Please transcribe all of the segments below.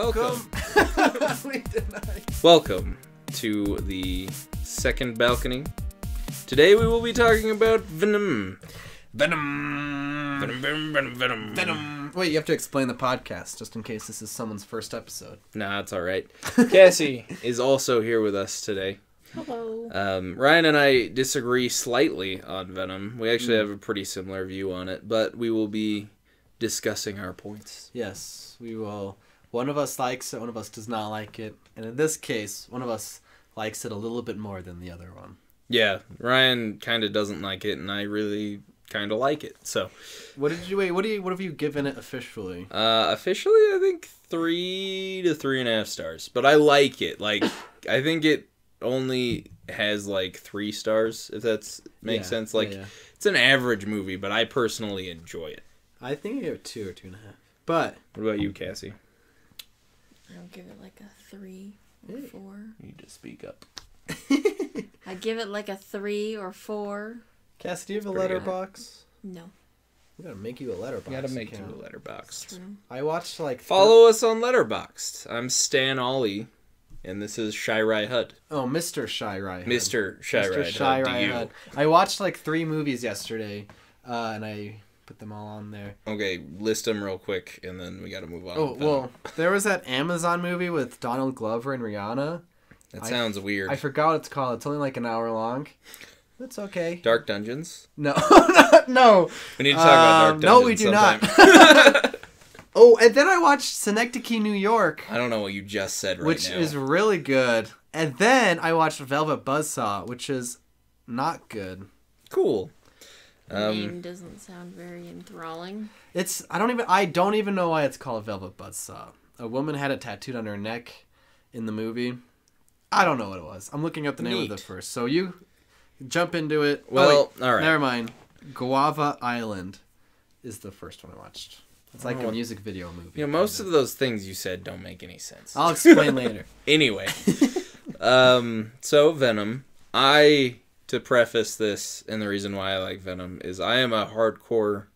Welcome. Welcome to the second balcony. Today we will be talking about Venom. Venom. Venom. Venom. Wait, you have to explain the podcast, just in case this is someone's first episode. Nah, it's alright. Cassie is also here with us today. Hello. Ryan and I disagree slightly on Venom. We actually have a pretty similar view on it, but we will be discussing our points. Yes, we will. One of us likes it, one of us does not like it. And in this case, one of us likes it a little bit more than the other one. Yeah, Ryan kind of doesn't like it, and I really kind of like it. So, What have you given it officially? Officially, I think 3 to 3.5 stars. But I like it. Like, I think it only has like 3 stars, if that makes sense. Like, it's an average movie, but I personally enjoy it. I think I give it 2 or 2.5. But what about you, Cassie? I'll give it like a 3 or 4. You need to speak up. I give it like a 3 or 4. Cass, do you have a Pretty good. letterbox? No. We gotta make you a letterbox. You gotta make account. you a Letterboxd. True. I watched like Follow us on Letterboxd. I'm Stan Ollie, and this is Shy Rai Hud. Oh, Mr. Shy Rai. Mr. Shy Mr. Rai Shy Hud. Rai to you. Hud. I watched like 3 movies yesterday, and I put them all on there. Okay, list them real quick, and then we gotta move on. Oh, well, there was that Amazon movie with Donald Glover and Rihanna. That sounds weird. I forgot what it's called. It's only like an hour long. It's okay. Dark Dungeons? No, no. We need to talk about Dark Dungeons. No, we do sometime. not. Oh, and then I watched Synecdoche, New York, I don't know what you just said right which now. is really good. And then I watched Velvet Buzzsaw, which is not good. Cool. The name doesn't sound very enthralling. I don't even know why it's called Velvet Buzzsaw. A woman had it tattooed on her neck in the movie. I don't know what it was. I'm looking up the name of it first. So you jump into it. Well, all right. Never mind. Guava Island is the first one I watched. It's like a music video movie. You know, most of those things you said don't make any sense. I'll explain later. Anyway. So Venom. To preface this, and the reason why I like Venom, is I am a hardcore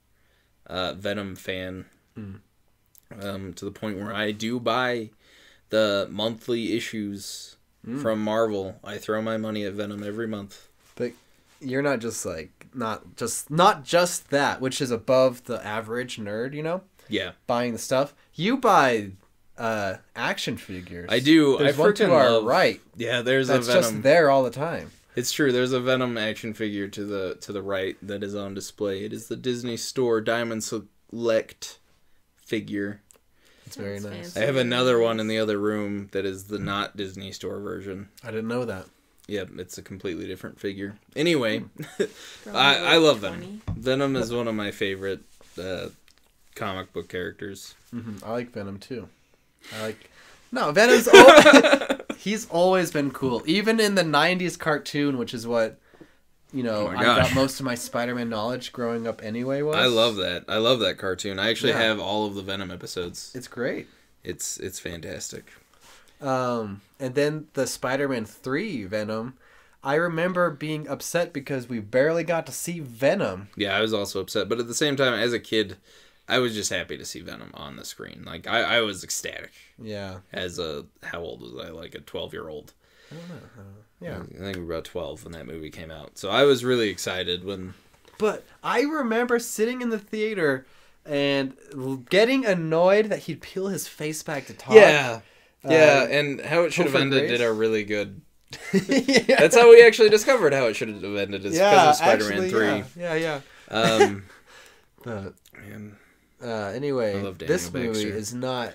Venom fan. To the point where I do buy the monthly issues from Marvel. I throw my money at Venom every month. But you're not just like not just that, which is above the average nerd, you know? Yeah. Buying the stuff. You buy action figures. I do. There's I one to freaking our love. right. Yeah, there's That's a Venom. just there all the time. It's true. There's a Venom action figure to the right that is on display. It is the Disney Store Diamond Select figure. It's very nice. Fancy. I have another one in the other room that is the not Disney Store version. I didn't know that. Yep, it's a completely different figure. Anyway, Probably I love 20. Venom. Venom is one of my favorite comic book characters. Mm-hmm. I like Venom too. Venom's he's always been cool. Even in the 90s cartoon, which is what, I got most of my Spider-Man knowledge growing up anyway was. I love that. I love that cartoon. I actually have all of the Venom episodes. It's great. It's fantastic. And then the Spider-Man 3 Venom, I remember being upset because we barely got to see Venom. Yeah, I was also upset. But at the same time, as a kid, I was just happy to see Venom on the screen. Like, I was ecstatic. Yeah. How old was I? Like a 12-year-old. I don't know. Yeah. I think we were about 12 when that movie came out. So I was really excited when... But I remember sitting in the theater and getting annoyed that he'd peel his face back to talk. Yeah, and How It Should Have Topher Ended Grace? did a really good... Yeah. That's how we actually discovered How It Should Have Ended, is because of Spider-Man 3. Yeah. But Man, anyway, I love Daniel this movie Baxter. is not...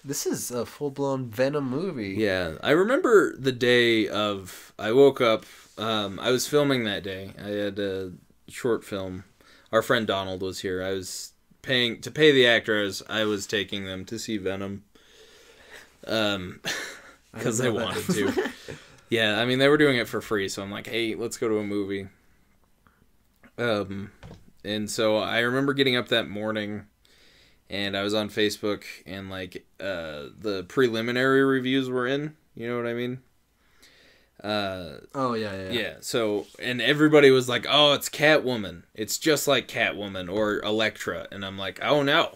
This is a full-blown Venom movie. yeah, I remember the day of... I woke up... I was filming that day. I had a short film. Our friend Donald was here. I was paying... To pay the actors, I was taking them to see Venom. Because they wanted to. Yeah, I mean, they were doing it for free, so I'm like, hey, let's go to a movie. And so I remember getting up that morning, and I was on Facebook, and like the preliminary reviews were in. You know what I mean? Oh yeah. Yeah. So, and everybody was like, "Oh, it's Catwoman. It's just like Catwoman or Elektra," and I'm like, "Oh no,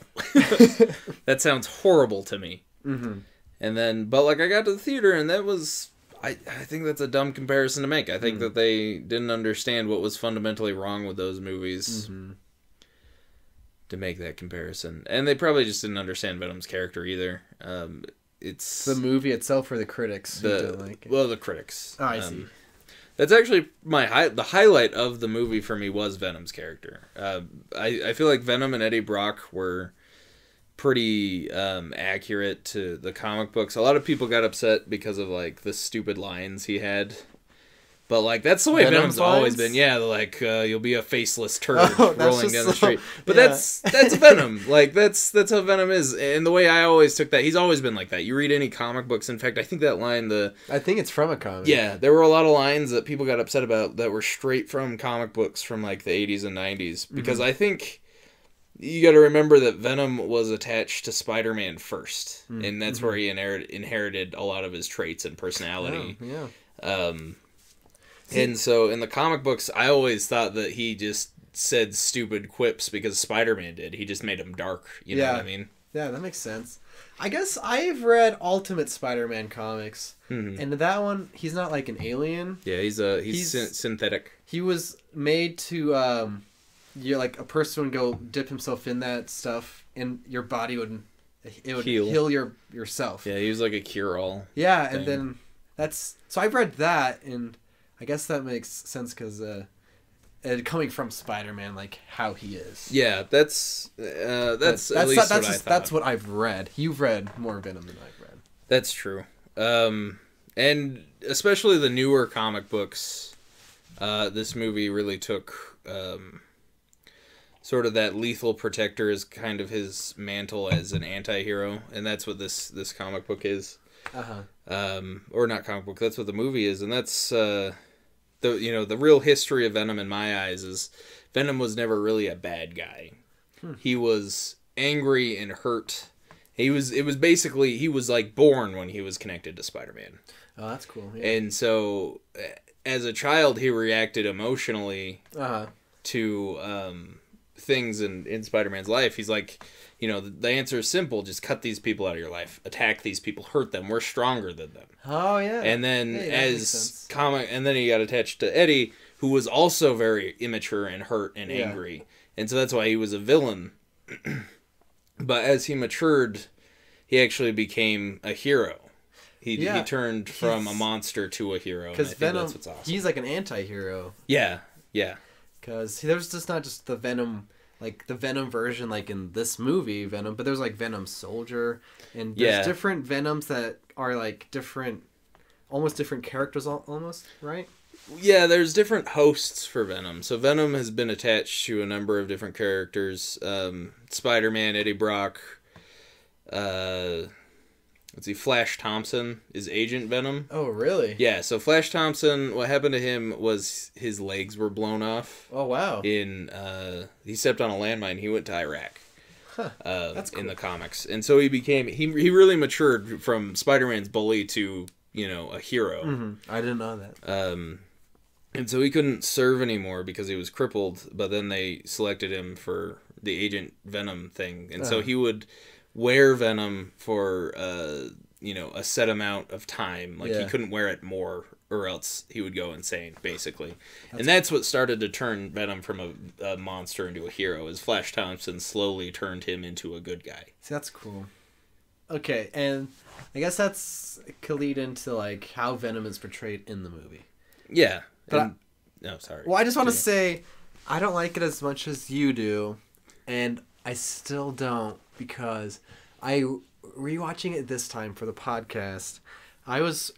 that sounds horrible to me." Mm-hmm. And then, but like I got to the theater and that was, I think that's a dumb comparison to make. I think that they didn't understand what was fundamentally wrong with those movies to make that comparison. And they probably just didn't understand Venom's character either. It's the movie itself or the critics who didn't like it? Well, the critics. Oh, I see. That's actually the highlight of the movie for me was Venom's character. I feel like Venom and Eddie Brock were pretty accurate to the comic books. A lot of people got upset because of like the stupid lines he had. But like that's the way Venom's always been. Yeah, like you'll be a faceless turd rolling down the street. But that's Venom. Like that's how Venom is. And the way I always took that, he's always been like that. You read any comic books. In fact, I think that line I think it's from a comic. Yeah, there were a lot of lines that people got upset about that were straight from comic books from like the 80s and 90s because I think you got to remember that Venom was attached to Spider-Man first, and that's where he inherited a lot of his traits and personality. Yeah. And so in the comic books, I always thought that he just said stupid quips because Spider-Man did. He just made him dark. You know what I mean? Yeah, that makes sense. I guess I've read Ultimate Spider-Man comics, and that one, he's not like an alien. Yeah, he's synthetic. He was made to, like a person would go dip himself in that stuff, and your body would heal yourself. Yeah, he was like a cure-all. Yeah, thing. And then so I've read that, and I guess that makes sense because coming from Spider-Man, like how he is. Yeah, that's at least what I thought. That's what I've read. You've read more Venom than I've read. That's true. And especially the newer comic books, this movie really took sort of that lethal protector as kind of his mantle as an anti-hero, and that's what this comic book is. Or not comic book, that's what the movie is, and that's the real history of Venom in my eyes is Venom was never really a bad guy. He was angry and hurt. He was like born when he was connected to Spider-Man. Oh, that's cool. Yeah. And so as a child he reacted emotionally to things in Spider-Man's life. He's like, the answer is simple. Just cut these people out of your life. Attack these people. Hurt them. We're stronger than them. Oh, yeah. And then and then he got attached to Eddie, who was also very immature and hurt and angry. And so that's why he was a villain. But as he matured, he actually became a hero. He turned from a monster to a hero. Because Venom, that's what's awesome. He's like an anti-hero. Yeah. Because there's just not just the Venom... Like the Venom version, like in this movie, Venom, but there's like Venom Soldier, and there's different Venoms that are like almost different characters, almost, right? Yeah, there's different hosts for Venom. So Venom has been attached to a number of different characters. Spider-Man, Eddie Brock, Flash Thompson is Agent Venom. Oh, really? Yeah, so Flash Thompson, what happened to him was his legs were blown off. Oh, wow. He stepped on a landmine. He went to Iraq. That's cool. In the comics. And so he really matured from Spider-Man's bully to, a hero. Mm-hmm. I didn't know that. And so he couldn't serve anymore because he was crippled, but then they selected him for the Agent Venom thing. And so he would wear Venom for a set amount of time. Like he couldn't wear it more or else he would go insane, basically. That's what started to turn Venom from a monster into a hero, is Flash Thompson slowly turned him into a good guy. See, that's cool. Okay, and I guess that's could lead into like how Venom is portrayed in the movie. Yeah. Sorry. Well, I just want to say I don't like it as much as you do, and I still don't, because rewatching it this time for the podcast, I was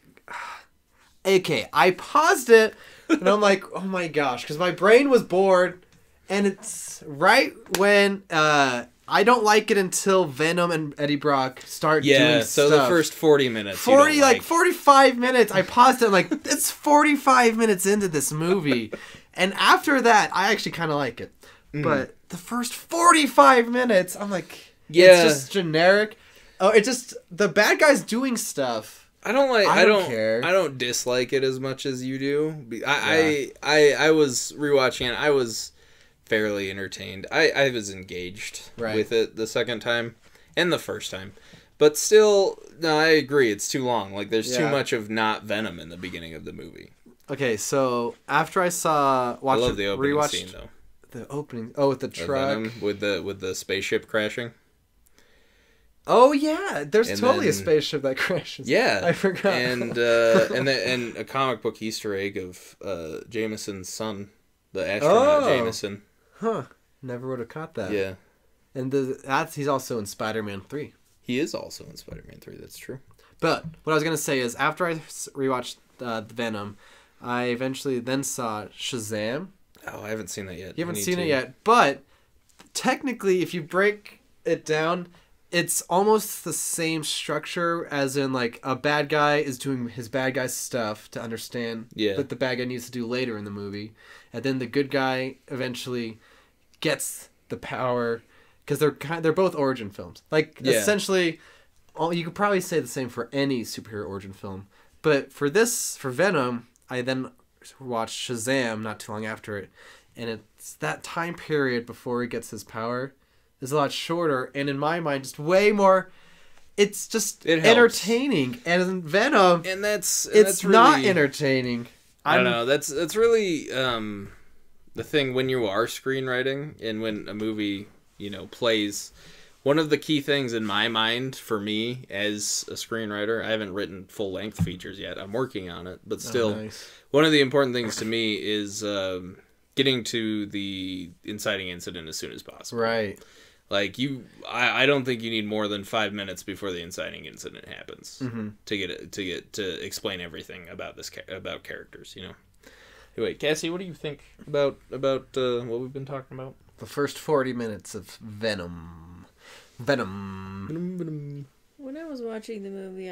I paused it and I'm like, oh my gosh, because my brain was bored, and it's right when I don't like it until Venom and Eddie Brock start doing stuff. Yeah, so the first 40 minutes. 45 minutes. I paused it. I'm like, it's 45 minutes into this movie. And after that, I actually kind of like it. Mm-hmm. But the first 45 minutes, I'm like, it's just generic. Oh, it's just the bad guys doing stuff. I don't care. I don't dislike it as much as you do. I was rewatching it. I was fairly entertained. I was engaged with it the second time and the first time. But still, no, I agree. It's too long. Like, there's too Yeah. much of not Venom in the beginning of the movie. Okay, so after I love the opening rewatched scene, though. the opening. Oh, with the truck. Venom with the spaceship crashing. Oh yeah, there's And totally a then- spaceship that crashes. Yeah, I forgot. And a comic book Easter egg of Jameson's son, the astronaut Jameson. Huh. Never would have caught that. Yeah, And he's also in Spider-Man 3. he is also in Spider-Man 3. That's true. But what I was gonna say is, after I rewatched the Venom, I eventually then saw Shazam. Oh, I haven't seen that yet. You haven't seen it yet, but technically, if you break it down, it's almost the same structure, as in like a bad guy is doing his bad guy stuff to understand what the bad guy needs to do later in the movie, and then the good guy eventually gets the power, because they're both origin films. Like essentially, you could probably say the same for any superhero origin film, but for Venom, I then watched Shazam not too long after it, and it's that time period before he gets his power is a lot shorter, and in my mind, just way more. It's just entertaining, and in Venom, and that's really, not entertaining. I don't know. That's really the thing when you are screenwriting and when a movie plays. One of the key things in my mind for me as a screenwriter, I haven't written full length features yet. I'm working on it, but still, nice. One of the important things to me is getting to the inciting incident as soon as possible. Right. Like I don't think you need more than 5 minutes before the inciting incident happens to explain everything about about characters. Anyway, Cassie, what do you think about what we've been talking about? The first 40 minutes of Venom. When I was watching the movie,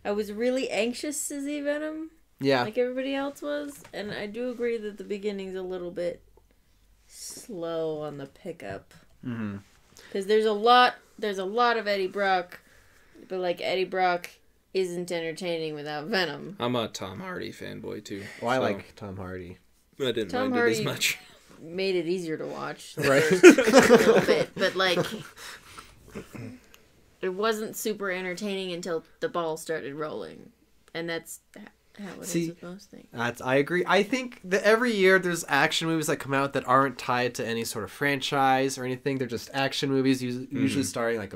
I was really anxious to see Venom. Yeah. Like everybody else was, and I do agree that the beginning's a little bit slow on the pickup. Because there's a lot of Eddie Brock, but like Eddie Brock isn't entertaining without Venom. I'm a Tom Hardy fanboy too. Well, I like Tom Hardy. I didn't Tom mind Hardy it as much. Made it easier to watch, Right? A little bit, but like it wasn't super entertaining until the ball started rolling, and that's how it is with most things. I agree. I think that every year there's action movies that come out that aren't tied to any sort of franchise or anything. They're just action movies, usually starring like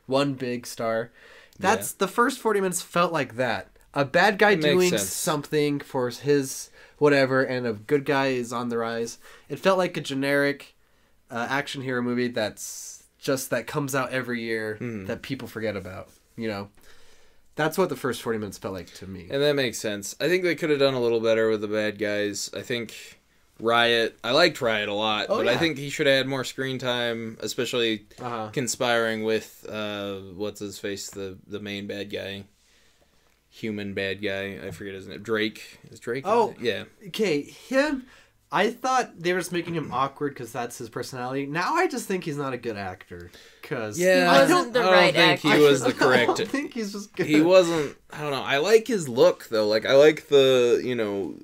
one big star. That's the first 40 minutes felt like that. A bad guy doing something for his whatever, and a good guy is on the rise. It felt like a generic action hero movie that comes out every year that people forget about. That's what the first 40 minutes felt like to me. And that makes sense. I think they could have done a little better with the bad guys. I think Riot, I liked Riot a lot, but I think he should have had more screen time, especially conspiring with, what's his face, the main bad guy. Human bad guy. I forget his name. Drake. Is Drake? Oh. Yeah. Okay, him... I thought they were just making him awkward because that's his personality. Now I just think he's not a good actor. Cause he wasn't the right actor. He was the correct. I don't think he's just good. He wasn't. I don't know. I like his look though. Like I like the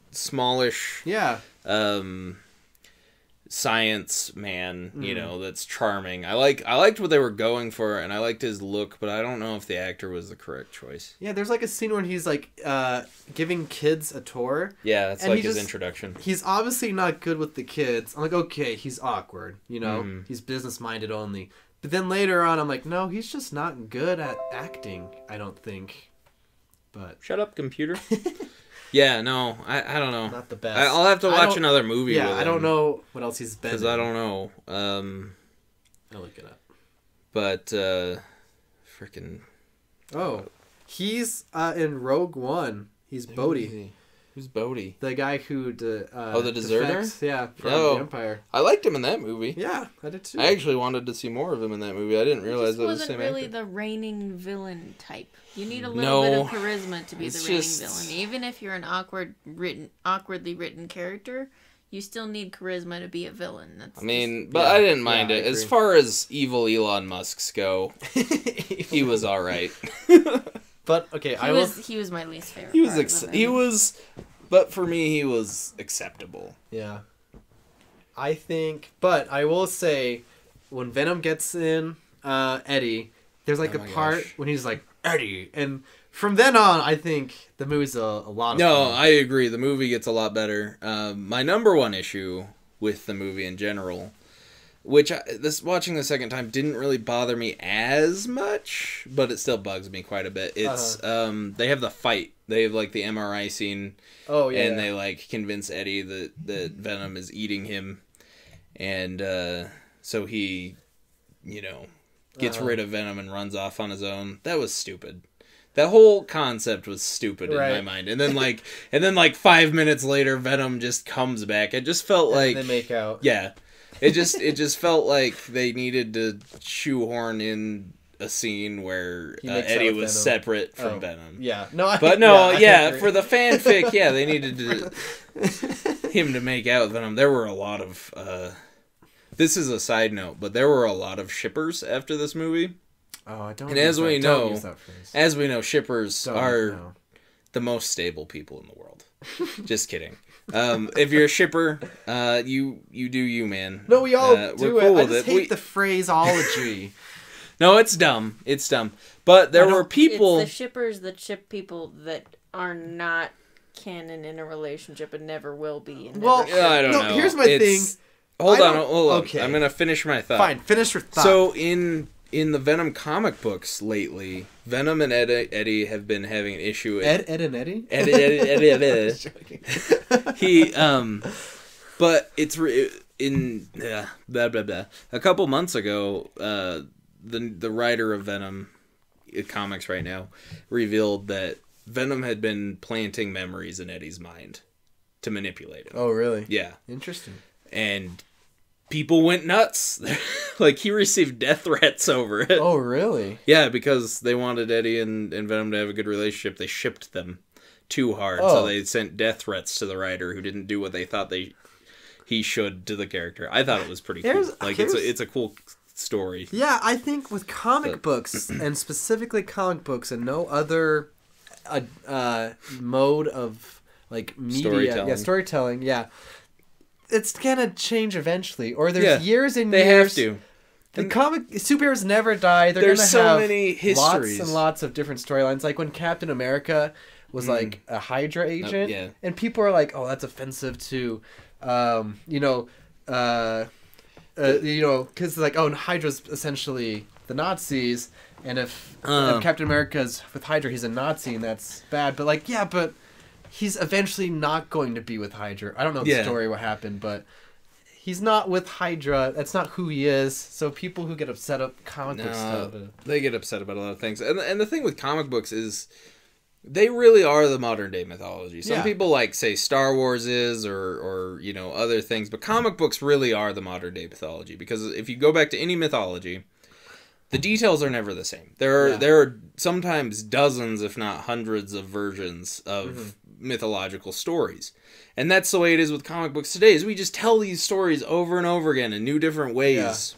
smallish. Yeah. Science man, that's charming. I liked what they were going for, and I liked his look, but I don't know if the actor was the correct choice. Yeah, there's like a scene where he's like giving kids a tour. Yeah, that's like his introduction. He's obviously not good with the kids. I'm like, okay, he's awkward, he's business minded only. But then later on, I'm like, no, he's just not good at acting, I don't think. But shut up, computer. Yeah, no, I don't know. Not the best. I'll have to watch another movie with him. I don't know what else he's been in. Because I don't know. I'll look it up. But, freaking... Oh, he's in Rogue One. He's Bodhi. Who's Bodhi? The guy who... the deserter? Defects, yeah, from the Empire. I liked him in that movie. Yeah, I did too. I actually wanted to see more of him in that movie. I didn't realize it was the same wasn't really actor. the reigning villain type. You need a little bit of charisma to be the reigning villain. Even if you're an awkwardly written character, you still need charisma to be a villain. I didn't mind it. As far as evil Elon Musks go, he was all right. But okay, he was my least favorite. But for me, he was acceptable. Yeah, I think. But I will say, when Venom gets in Eddie, there's like a part when he's like, Eddie, and from then on, I think the movie's a lot of fun. I agree. The movie gets a lot better. My number one issue with the movie in general, which watching the second time didn't really bother me as much, but it still bugs me quite a bit. It's they have the fight. They have like the MRI scene. Oh yeah. And they like convince Eddie that Venom is eating him, and so he, gets rid of Venom and runs off on his own. That was stupid. That whole concept was stupid in my mind. And then like 5 minutes later, Venom just comes back. It just felt like they make out. Yeah, it just felt like they needed to shoehorn in a scene where Eddie was Venom. Separate from Venom. Yeah, for the fanfic, they needed him to make out Venom. There were a lot of. This is a side note, but there were a lot of shippers after this movie. Oh, I don't. And as we know, shippers are the most stable people in the world. Just kidding. If you're a shipper, you do you, man. No, we all do cool it. I just hate the phraseology. No, it's dumb. It's dumb. But there were people. It's the shippers that ship people that are not canon in a relationship and never will be. I don't know. Here's my thing. Hold on. Okay. I'm gonna finish my thought. Fine, finish your thought. So in the Venom comic books lately, Venom and Eddie have been having an issue. Ed and Eddie. Eddie. He but it's in blah blah blah. A couple months ago, the writer of Venom comics right now revealed that Venom had been planting memories in Eddie's mind to manipulate him. Oh, really? Yeah. Interesting. And people went nuts. Like, he received death threats over it. Oh, really? Yeah, because they wanted Eddie and Venom to have a good relationship. They shipped them too hard. So they sent death threats to the writer who didn't do what they thought he should to the character. I thought it was pretty cool. Like, it's a cool story. Yeah, I think with comic books, and specifically comic books and no other mode of, like, media. Storytelling, it's gonna change eventually, or there's years and years. They have to. The comic superheroes never die. There's gonna so have many histories, lots and lots of different storylines. Like when Captain America was like a Hydra agent, and people are like, "Oh, that's offensive to," because like, "Oh, Hydra's essentially the Nazis," and if Captain America's with Hydra, he's a Nazi, and that's bad. But like, but he's eventually not going to be with Hydra. I don't know the story, what happened, but he's not with Hydra. That's not who he is. So people who get upset at comic book stuff, they get upset about a lot of things. And the thing with comic books is they really are the modern day mythology. Some people like say Star Wars is or other things, but comic books really are the modern day mythology, because if you go back to any mythology, the details are never the same. There are sometimes dozens, if not hundreds, of versions of mythological stories. And that's the way it is with comic books today, is we just tell these stories over and over again in new different ways.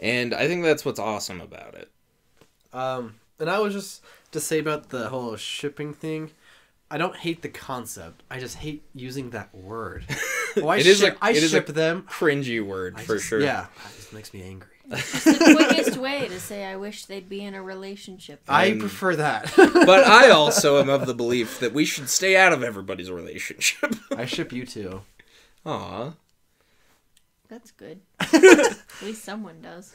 And I think that's what's awesome about it. And I was just to say about the whole shipping thing, I don't hate the concept. I just hate using that word. I ship them. Cringy word, for sure. Yeah, it just makes me angry. It's the quickest way to say I wish they'd be in a relationship. I prefer that. But I also am of the belief that we should stay out of everybody's relationship. I ship you too. Aw. That's good. At least someone does.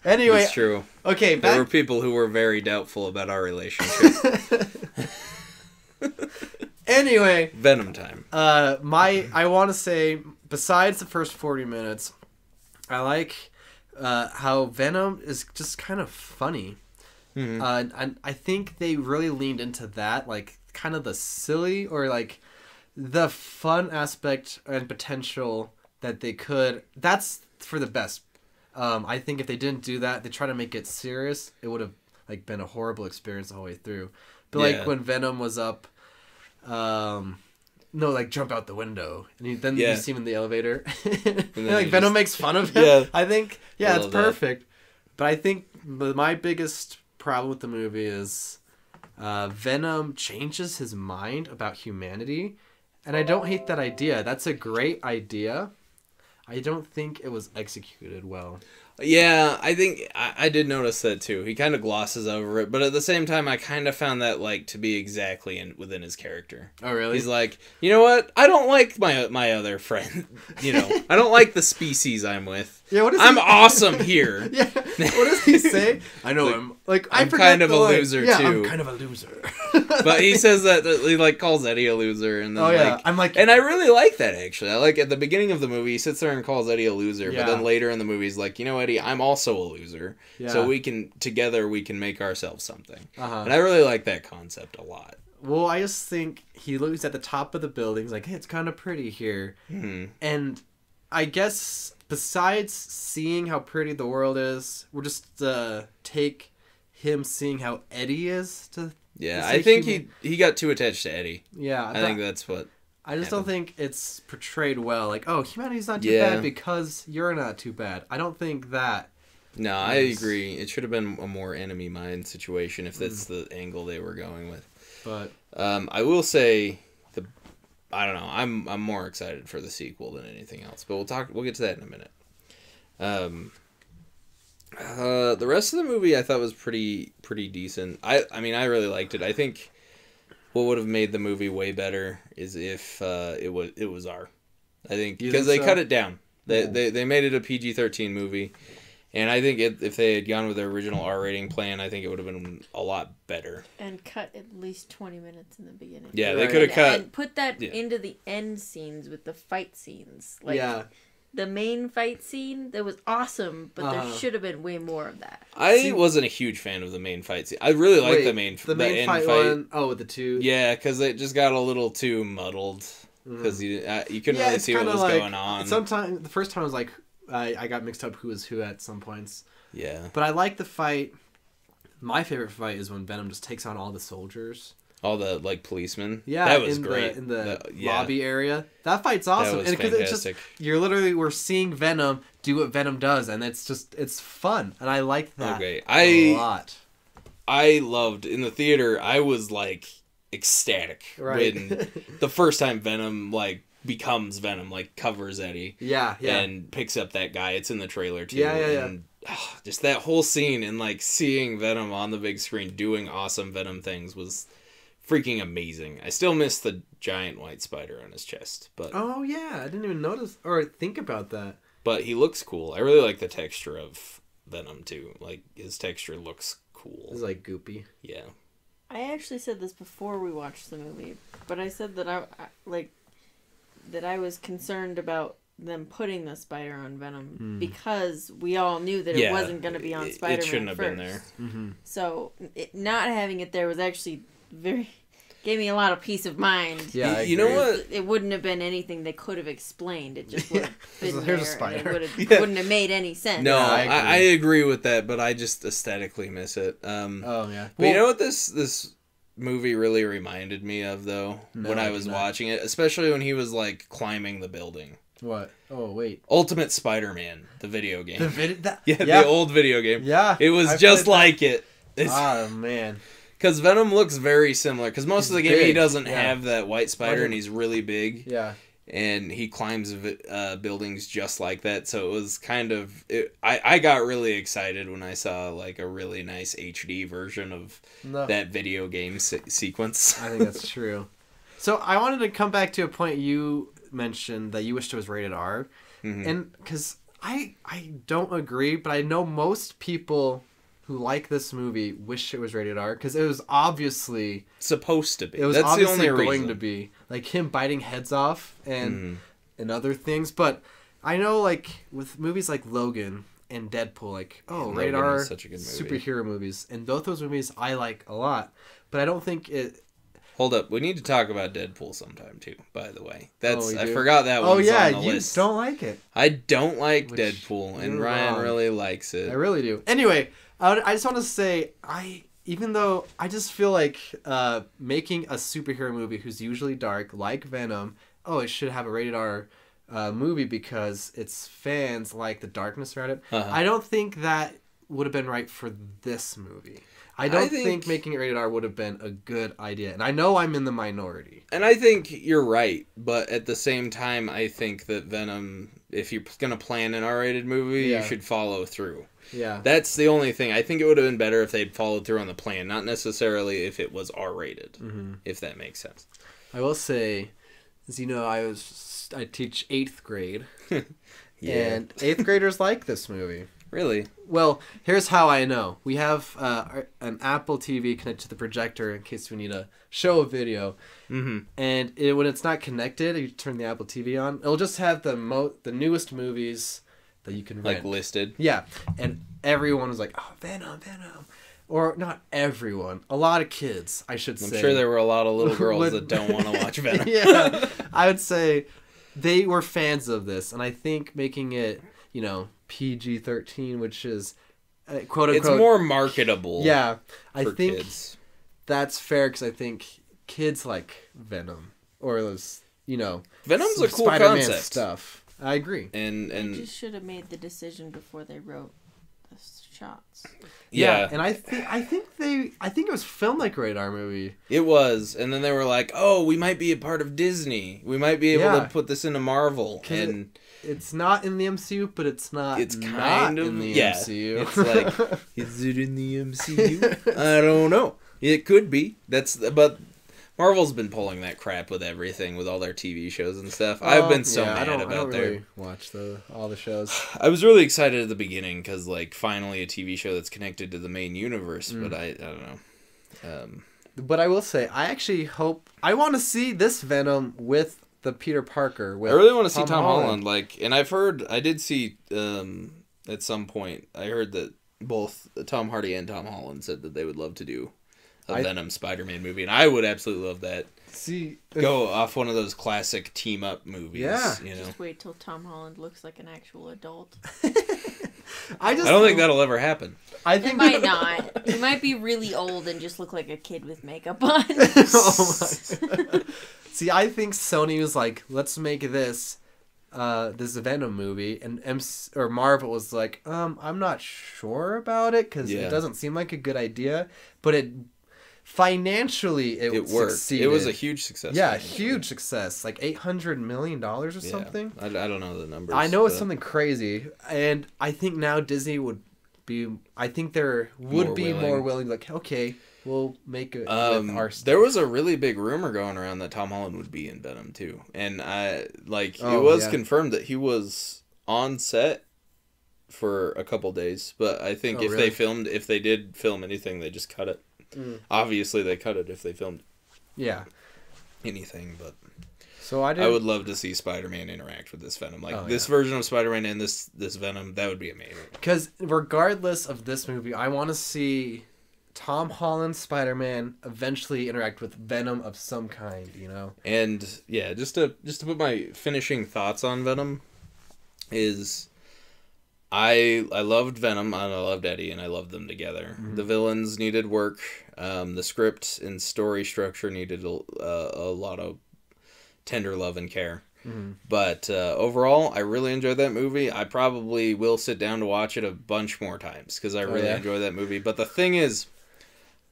Anyway. It's true. Okay, there were people who were very doubtful about our relationship. Anyway. Venom time. I want to say, besides the first 40 minutes, I like how Venom is just kind of funny. And I think they really leaned into that, like kind of the silly or like the fun aspect and potential that they could. That's for the best. I think if they didn't do that, they try to make it serious, it would have like been a horrible experience the whole way through. But like when Venom was up, jump out the window, and then you see him in the elevator, and like Venom makes fun of him. Yeah. I think it's perfect. But I think my biggest problem with the movie is Venom changes his mind about humanity, and I don't hate that idea. That's a great idea. I don't think it was executed well. Yeah, I think I did notice that too. He kind of glosses over it, but at the same time, I kind of found that like to be exactly within his character. Oh, really? He's like, you know what? I don't like my other friend. You know, I don't like the species I'm with. Yeah, what is I'm awesome here. Yeah, what does he say? I know him. Like I'm kind of a loser too. I'm kind of a loser. But he says that he like calls Eddie a loser, and then I'm like, and I really like that actually. I like at the beginning of the movie, he sits there and calls Eddie a loser, Yeah. but then later in the movie, he's like, you know, Eddie, I'm also a loser. Yeah. So we can make ourselves something. Uh-huh. And I really like that concept a lot. Well, I just think he looks at the top of the building. He's like, hey, it's kind of pretty here. Mm-hmm. And I guess besides seeing how pretty the world is, we'll just take him seeing how Eddie is to. Yeah, I think he got too attached to Eddie. Yeah, I think that's what. I just don't think it's portrayed well. Like, oh, humanity's not too Yeah. bad because you're not too bad. I don't think that. No, I agree. It should have been a more enemy mind situation if that's the angle they were going with. But I will say I don't know. I'm more excited for the sequel than anything else. But we'll get to that in a minute. The rest of the movie I thought was pretty decent. I mean I really liked it. I think what would have made the movie way better is if it was R. I think because they cut it down. They made it a PG-13 movie. And I think if they had gone with their original R rating plan, I think it would have been a lot better. And cut at least 20 minutes in the beginning. Yeah, they could have cut. And put that into the end scenes with the fight scenes. Like, yeah. The main fight scene, that was awesome, but there should have been way more of that. I wasn't a huge fan of the main fight scene. I really liked the main end fight. One, oh, with the two. Yeah, because it just got a little too muddled. Because you couldn't really see what was going on. Sometimes, the first time I was like, I got mixed up who was who at some points. Yeah. But I like the fight. My favorite fight is when Venom just takes on all the soldiers. All the, like, policemen? Yeah. That was great. In the lobby area. That fight's awesome. That was fantastic. We're seeing Venom do what Venom does, and it's fun. And I like that a lot. I loved, in the theater, I was, like, ecstatic. Right. When the first time Venom, like, becomes Venom, like covers Eddie, and picks up that guy. It's in the trailer too. And just that whole scene and like seeing Venom on the big screen doing awesome Venom things was freaking amazing. I still miss the giant white spider on his chest, but oh yeah, I didn't even notice or think about that. But he looks cool. I really like the texture of Venom too. Like his texture looks cool. It's like goopy. Yeah. I actually said this before we watched the movie, but I said that I was concerned about them putting the spider on Venom because we all knew that it wasn't going to be on Spider-Man. It shouldn't have first. been there. Mm-hmm. So not having it there was actually gave me a lot of peace of mind. Yeah, you know what? It wouldn't have been anything they could have explained. It just would have been Here's a there, spider. and it wouldn't have made any sense. No, Yeah, I agree with that, but I just aesthetically miss it. Oh yeah. But you know what this movie really reminded me of though when I was watching it, especially when he was like climbing the building. What? Oh wait. Ultimate Spider-Man, the video game. The old video game. Yeah. It was just like it. Oh man. Because Venom looks very similar. Because most of the game big. he doesn't have that white spider and he's really big. Yeah. And he climbs buildings just like that. So it was kind of... I got really excited when I saw like a really nice HD version of that video game sequence. I think that's true. So I wanted to come back to a point you mentioned that you wished it was rated R. Mm-hmm. And because I don't agree, but I know most people who like this movie wish it was rated R because it was obviously supposed to be. It was That's obviously the only going reason. to be like him biting heads off and other things. But I know like with movies like Logan and Deadpool, like rated Logan R is such a good movie. superhero movies, and both those movies I like a lot. But I don't think it. Hold up, we need to talk about Deadpool sometime too. By the way, I do? forgot that one. Yeah, on the you list. don't like it. I don't like Deadpool, and Ryan wrong. really likes it. I really do. Anyway, I just want to say even though I just feel like making a superhero movie who's usually dark, like Venom, it should have a rated R movie because its fans like the darkness around it. I don't think that would have been right for this movie. I don't think making it rated R would have been a good idea. And I know I'm in the minority. And I think you're right. But at the same time, I think that Venom, if you're going to plan an R-rated movie, you should follow through. Yeah. That's the only thing. I think it would have been better if they'd followed through on the plan, not necessarily if it was R-rated, if that makes sense. I will say, as you know, I teach 8th grade. And 8th graders like this movie. Really? Well, here's how I know. We have an Apple TV connected to the projector in case we need to show a video. Mm-hmm. And when it's not connected, you turn the Apple TV on. It'll just have the newest movies that you can rent. Like listed? Yeah. And everyone was like, oh, Venom. Or not everyone. A lot of kids, I should say. I'm sure there were a lot of little girls that don't want to watch Venom. Yeah. I would say they were fans of this. And I think making it, PG-13, which is quote unquote, it's more marketable. Yeah, I think kids. That's fair because I think kids like Venom or those, Venom's a cool Spider-Man concept stuff. I agree. And they just should have made the decision before they wrote the shots. Yeah, and I think it was filmed like a rated R movie. It was, and then they were like, "Oh, we might be a part of Disney. We might be able to put this into Marvel." And it's not in the MCU, but it's not. It's kind of in the MCU. It's like, is it in the MCU? I don't know. It could be. But Marvel's been pulling that crap with everything, with all their TV shows and stuff. I've been so mad about I don't really watch all the shows. I was really excited at the beginning because, finally a TV show that's connected to the main universe. But I don't know. But I will say, I want to see this Venom with the Peter Parker. I really want to see Tom Holland. And I did see at some point, I heard that both Tom Hardy and Tom Holland said that they would love to do a Venom Spider-Man movie, and I would absolutely love that. Go off one of those classic team-up movies. Yeah. Just wait till Tom Holland looks like an actual adult. I don't think that'll ever happen. It might not. He might be really old and just look like a kid with makeup on. See, I think Sony was like, let's make this Venom movie, and Marvel was like, I'm not sure about it because it doesn't seem like a good idea, but financially it worked. Succeeded. It was a huge success. Yeah, huge success, like $800 million or something. I don't know the numbers. I know it's something crazy, and I think now Disney would be more willing. Like, okay, we'll make it with our stuff. There was a really big rumor going around that Tom Holland would be in Venom too, and it was confirmed that he was on set for a couple days. But I think if they did film anything, they just cut it. Obviously, they cut it if they filmed. Yeah. Anything, but. So I would love to see Spider-Man interact with this Venom. This version of Spider-Man and this Venom, that would be amazing. Because regardless of this movie, I want to see Tom Holland's Spider-Man eventually interact with Venom of some kind, And yeah, just to put my finishing thoughts on Venom is I loved Venom and I loved Eddie and I loved them together. Mm-hmm. The villains needed work. The script and story structure needed a lot of tender love and care. Mm-hmm. But overall, I really enjoyed that movie. I probably will sit down to watch it a bunch more times because I really enjoy that movie. But the thing is,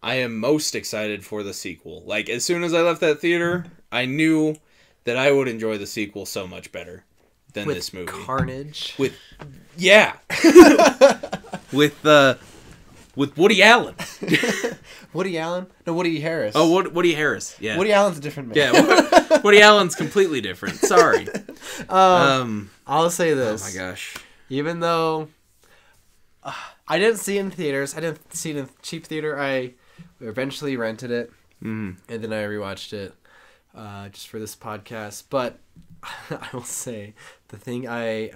I am most excited for the sequel. As soon as I left that theater, I knew that I would enjoy the sequel so much better than this movie. Carnage. With Woody Allen. Woody Allen? No, Woody Harris. Oh, Woody Harris. Yeah. Woody Allen's a different man. Yeah, Woody Allen's completely different. Sorry. I'll say this. Oh my gosh. Even though I didn't see it in theaters, I didn't see it in cheap theater. I eventually rented it, and then I rewatched it just for this podcast. But I will say the thing I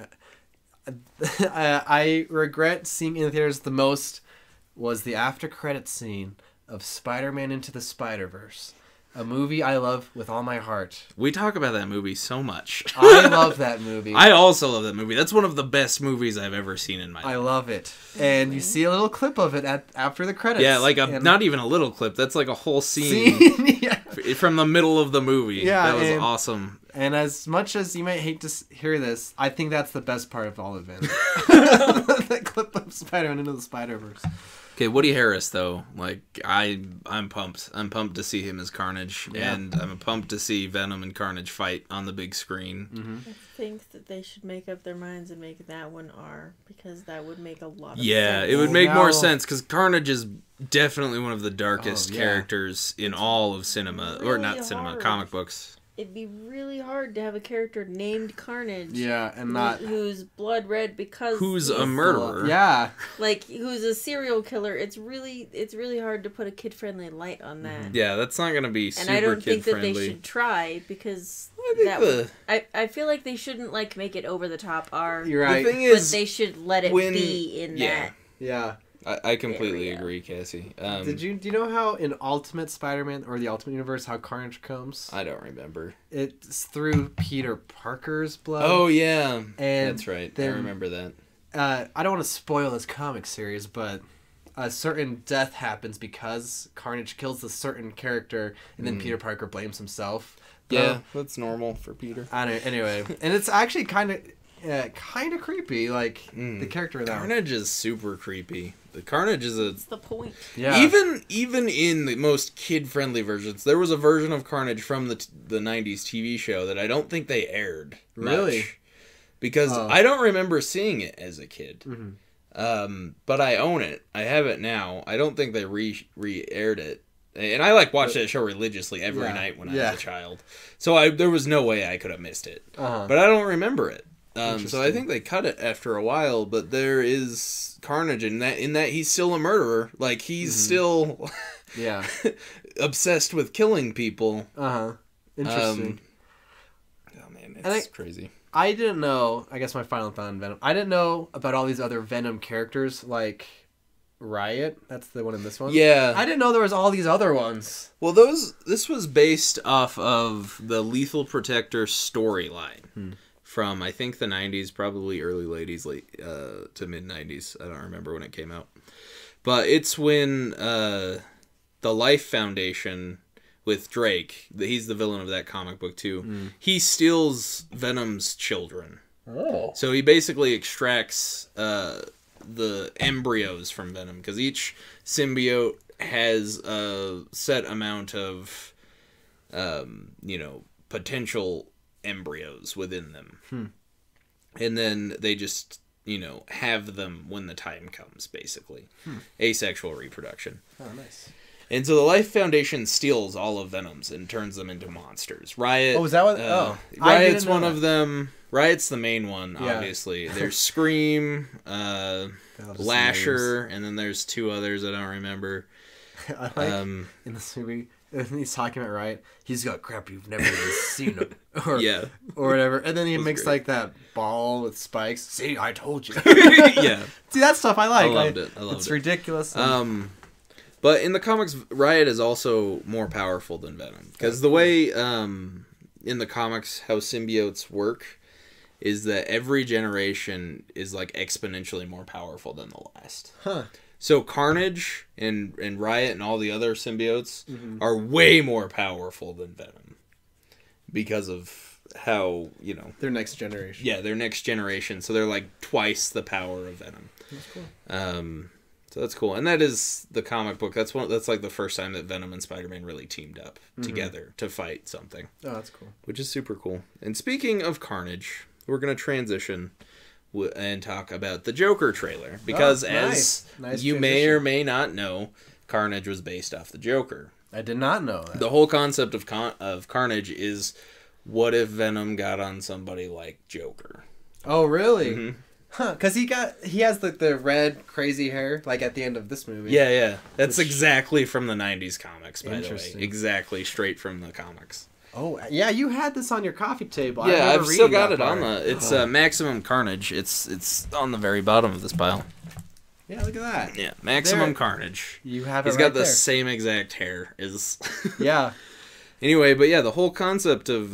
regret seeing in the theaters the most was the after credits scene of Spider-Man Into the Spider-Verse. A movie I love with all my heart. We talk about that movie so much. I love that movie. I also love that movie. That's one of the best movies I've ever seen in my life. I love it. And you see a little clip of it after the credits. Yeah, not even a little clip. That's like a whole scene from the middle of the movie. Yeah, that was awesome. And as much as you might hate to hear this, I think that's the best part of all of it. That clip of Spider-Man Into the Spider-Verse. Okay, Woody Harris though, like I'm pumped. I'm pumped to see him as Carnage, and I'm pumped to see Venom and Carnage fight on the big screen. Mm-hmm. I think that they should make up their minds and make that one R, because that would make a lot of sense. Yeah, it would make more sense, because Carnage is definitely one of the darkest characters in all of cinema, really, or not cinema, comic books. It'd be really hard to have a character named Carnage. Yeah, and not who's blood red because who's a murderer. Yeah, like who's a serial killer. It's really hard to put a kid friendly light on that. Yeah, that's not gonna be super kid friendly. And I don't think that they should try, because I feel like they shouldn't like make it over the top R. You're right. The thing is, but they should let it be in that. Yeah. I completely agree, Cassie. Do you know how in Ultimate Spider-Man, or the Ultimate Universe, how Carnage comes? I don't remember. It's through Peter Parker's blood. Oh yeah, and that's right. I remember that. I don't want to spoil this comic series, but a certain death happens because Carnage kills a certain character, and then Peter Parker blames himself. Yeah, that's normal for Peter. Anyway, and it's actually kind of creepy, like the character of that. Carnage is super creepy. The Carnage is That's the point. Yeah. Even in the most kid-friendly versions, there was a version of Carnage from the 90s TV show that I don't think they aired. Really? Much, because I don't remember seeing it as a kid. Mm-hmm. But I own it. I have it now. I don't think they re-aired it. And I watched that show religiously every night when I was a child. So there was no way I could have missed it. But I don't remember it. So I think they cut it after a while, but there is Carnage in that he's still a murderer. Like, he's still obsessed with killing people. Interesting. Oh man, it's crazy. I didn't know, I guess my final thought on Venom, I didn't know about all these other Venom characters, like Riot. That's the one in this one. Yeah. I didn't know there was all these other ones. Well, this was based off of the Lethal Protector storyline. From, I think, the 90s, probably early 80s, late to mid-90s. I don't remember when it came out. But it's when the Life Foundation with Drake, he's the villain of that comic book too, he steals Venom's children. Oh. So he basically extracts the embryos from Venom, because each symbiote has a set amount of, potential embryos within them, and then they just have them when the time comes, basically. Asexual reproduction. Oh, nice. And so the Life Foundation steals all of Venom's and turns them into monsters. Riot. Oh, is that what? Riot's one of them. Riot's the main one, obviously. There's Scream, Lasher, and then there's two others I don't remember. I like in this movie, he's talking about Riot, he's got crap you've never even seen, or whatever, and then he makes great. Like that ball with spikes. See, I told you. Yeah. See, that stuff I like. I loved it. It's ridiculous. But in the comics, Riot is also more powerful than Venom, because the way in the comics how symbiotes work is that every generation is like exponentially more powerful than the last. Huh. So Carnage and Riot and all the other symbiotes are way more powerful than Venom, because of how, their next generation. Yeah, their next generation. So they're like twice the power of Venom. That's cool. So that's cool. And that is the comic book. That's like the first time that Venom and Spider-Man really teamed up together to fight something. Oh, that's cool. Which is super cool. And speaking of Carnage, we're going to transition and talk about the Joker trailer, because as you may or may not know, Carnage was based off the Joker. I did not know that. The whole concept of Carnage is, what if Venom got on somebody like Joker? Oh, really? Mm-hmm. Huh? Because he has the red crazy hair, like at the end of this movie. Yeah. That's exactly from the 90s comics, by the way. Exactly straight from the comics. Oh, yeah, you had this on your coffee table. Yeah, I've still got it on the... It's Maximum Carnage. It's on the very bottom of this pile. Yeah, look at that. Yeah, Maximum Carnage. You have it. He's got the same exact hair as... Yeah. Anyway, but yeah, the whole concept of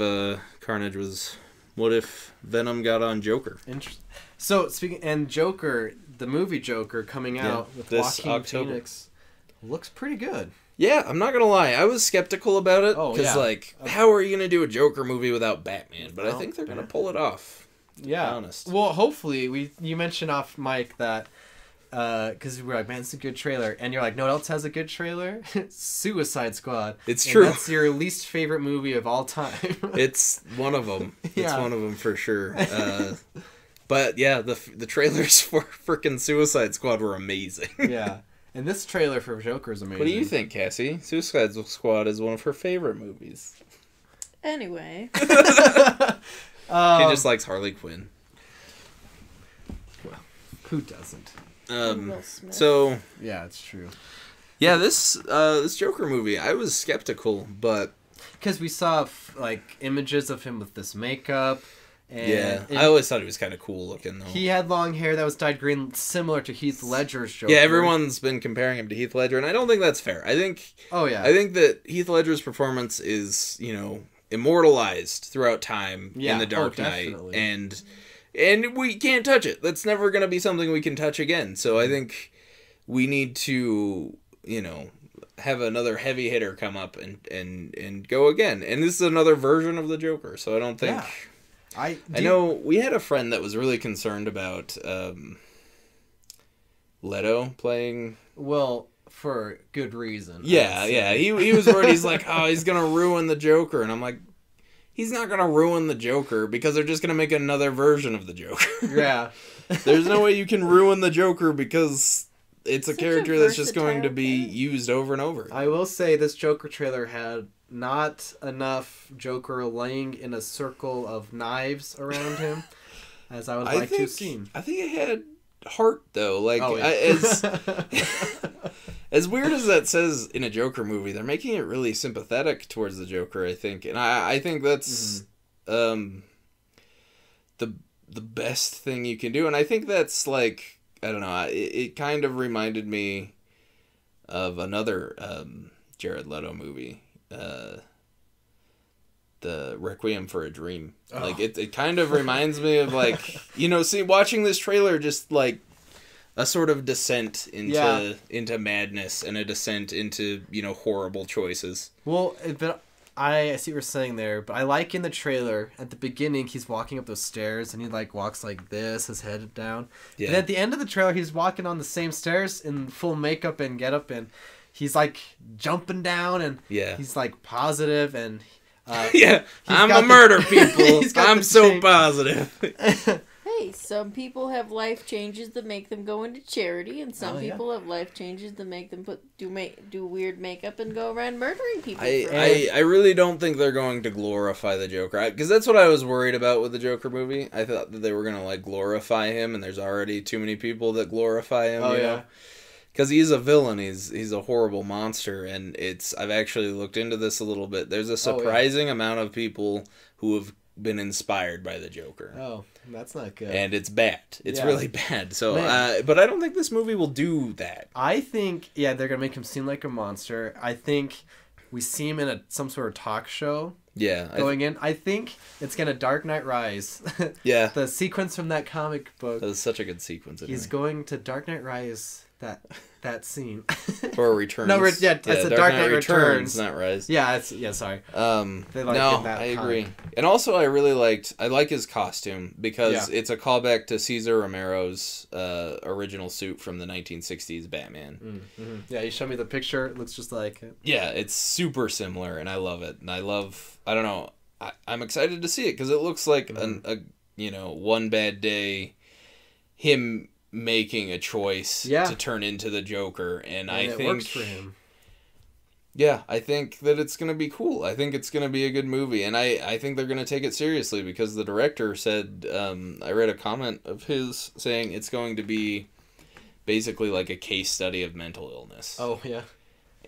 Carnage was, what if Venom got on Joker? Interesting. So, and Joker, the movie Joker coming out with Joaquin Phoenix, looks pretty good. Yeah, I'm not gonna lie. I was skeptical about it, because how are you gonna do a Joker movie without Batman? But I think they're gonna pull it off. Yeah, to be honest. Well, hopefully, you mentioned off mic that because we're like, man, it's a good trailer, and you're like, no one else has a good trailer. Suicide Squad. It's true. That's your least favorite movie of all time. It's one of them. It's one of them for sure. But yeah, the trailers for freaking Suicide Squad were amazing. Yeah, and this trailer for Joker is amazing. What do you think, Cassie? Suicide Squad is one of her favorite movies. Anyway, She just likes Harley Quinn. Well, who doesn't? Will Smith. So yeah, it's true. Yeah, this Joker movie, I was skeptical, but because we saw like images of him with this makeup. And yeah, I always thought he was kind of cool looking though. He had long hair that was dyed green, similar to Heath Ledger's Joker. Yeah, everyone's been comparing him to Heath Ledger, and I don't think that's fair. I think that Heath Ledger's performance is, immortalized throughout time in The Dark Knight, and we can't touch it. That's never going to be something we can touch again. So I think we need to, have another heavy hitter come up and go again. And this is another version of the Joker, so I don't think. Yeah. I know we had a friend that was really concerned about Leto playing. Well, for good reason. Yeah. He was worried. He's like, oh, he's gonna ruin the Joker, and I'm like, he's not gonna ruin the Joker because they're just gonna make another version of the Joker. Yeah. There's no way you can ruin the Joker because it's a character that's just going to be used over and over. I will say this Joker trailer had not enough Joker laying in a circle of knives around him, as I would like to have seen. I think it had heart, though. Like, as weird as that says in a Joker movie, they're making it really sympathetic towards the Joker, I think. And I think that's the best thing you can do. And I think that's, like, I don't know, it kind of reminded me of another Jared Leto movie. The Requiem for a Dream. Oh. Like it kind of reminds me of like watching this trailer, just like a sort of descent into madness and a descent into horrible choices. Well, but I see what you're saying there, but I like in the trailer at the beginning he's walking up those stairs and he like walks like this, his head down. Yeah. And at the end of the trailer he's walking on the same stairs in full makeup and getup, and he's like jumping down and he's like positive and I'm a murder people. I'm so positive. Hey, some people have life changes that make them go into charity, and some people have life changes that make them do weird makeup and go around murdering people. I really don't think they're going to glorify the Joker, because that's what I was worried about with the Joker movie. I thought that they were going to like glorify him, and there's already too many people that glorify him. You know? Because he's a villain, he's a horrible monster, and I've actually looked into this a little bit. There's a surprising amount of people who have been inspired by the Joker. Oh, that's not good. And it's bad. It's really bad. So, but I don't think this movie will do that. I think, they're gonna make him seem like a monster. I think we see him in some sort of talk show. Yeah. I think it's gonna Dark Knight Rise. Yeah. The sequence from that comic book. That was such a good sequence. He's going to Dark Knight Rise. That scene. Or Returns. No, it's a Dark Knight Returns, not Rise. Yeah, sorry. I agree. And also, I like his costume because it's a callback to Cesar Romero's original suit from the 1960s Batman. Mm-hmm. Yeah, you showed me the picture. It looks just like it. Yeah, it's super similar, and I love it. And I don't know, I'm excited to see it because it looks like one bad day, him making a choice to turn into the Joker, and I think it works for him. Yeah, I think that it's going to be cool. I think it's going to be a good movie, and I think they're going to take it seriously because the director said, I read a comment of his saying it's going to be basically like a case study of mental illness. Oh, yeah.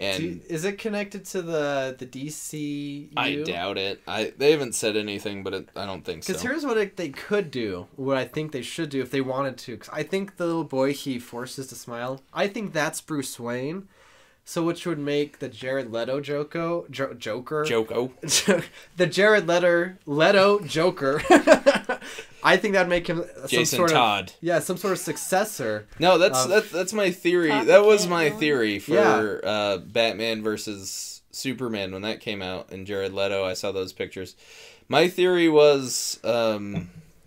And is it connected to the DCU? I doubt it. They haven't said anything, but I don't think so. Because here's what they could do, what I think they should do if they wanted to. Because I think the little boy he forces to smile, I think that's Bruce Wayne. So which would make the Jared Leto Joker. The Jared Leto Joker. I think that'd make him Jason Todd. Some sort of successor. No, that's my theory. That was my theory for Batman versus Superman when that came out, and Jared Leto. I saw those pictures. My theory was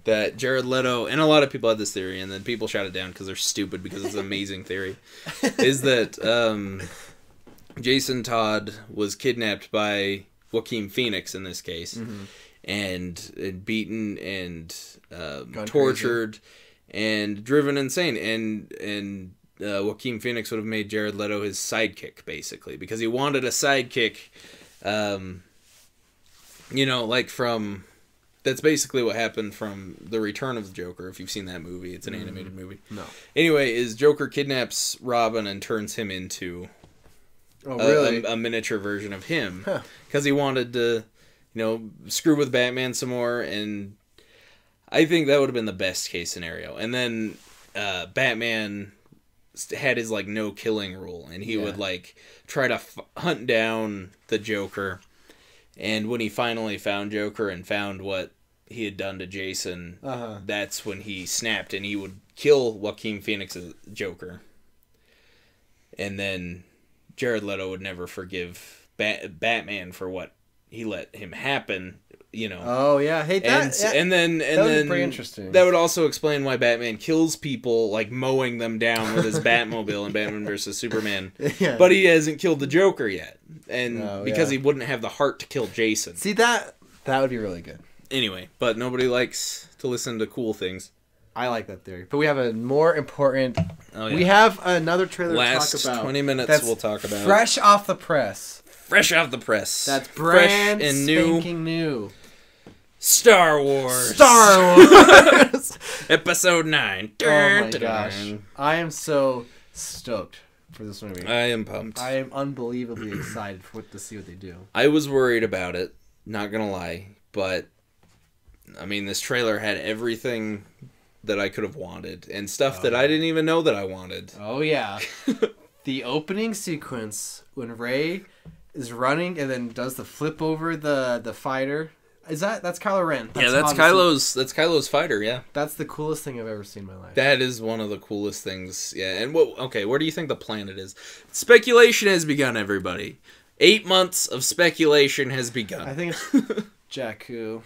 that Jared Leto, and a lot of people had this theory, and then people shot it down because they're stupid because it's an amazing theory, is that Jason Todd was kidnapped by Joaquin Phoenix in this case, and beaten and tortured and driven insane, and Joaquin Phoenix would have made Jared Leto his sidekick, basically, because he wanted a sidekick, from... That's basically what happened from The Return of the Joker, if you've seen that movie. It's an animated movie. No. Anyway, is Joker kidnaps Robin and turns him into a miniature version of him. Because he wanted to, screw with Batman some more, and I think that would have been the best case scenario. And then Batman had his, no-killing rule, and he would, try to hunt down the Joker. And when he finally found Joker and found what he had done to Jason, that's when he snapped, and he would kill Joaquin Phoenix's Joker. And then Jared Leto would never forgive Batman for what he let him happen, Oh, yeah. Hey, and then would be pretty interesting. That would also explain why Batman kills people, mowing them down with his Batmobile in Batman vs. Superman. Yeah. But he hasn't killed the Joker yet. And because he wouldn't have the heart to kill Jason. See, that would be really good. Anyway, but nobody likes to listen to cool things. I like that theory. But we have a more important... Oh, yeah. We have another trailer to talk about. 20 minutes we'll talk about. Fresh off the press. Fresh off the press. That's brand fresh and spanking new. Star Wars. Episode 9. Oh my gosh. I am so stoked for this movie. I am pumped. I am unbelievably excited to see what they do. I was worried about it, not gonna lie, but this trailer had everything that I could have wanted, and stuff that I didn't even know that I wanted. Oh yeah. The opening sequence when Rey is running and then does the flip over the fighter. That's Kylo Ren? That's Kylo's fighter, yeah. That's the coolest thing I've ever seen in my life. That is one of the coolest things, yeah. And where do you think the planet is? Speculation has begun, everybody. 8 months of speculation has begun. I think it's Jakku.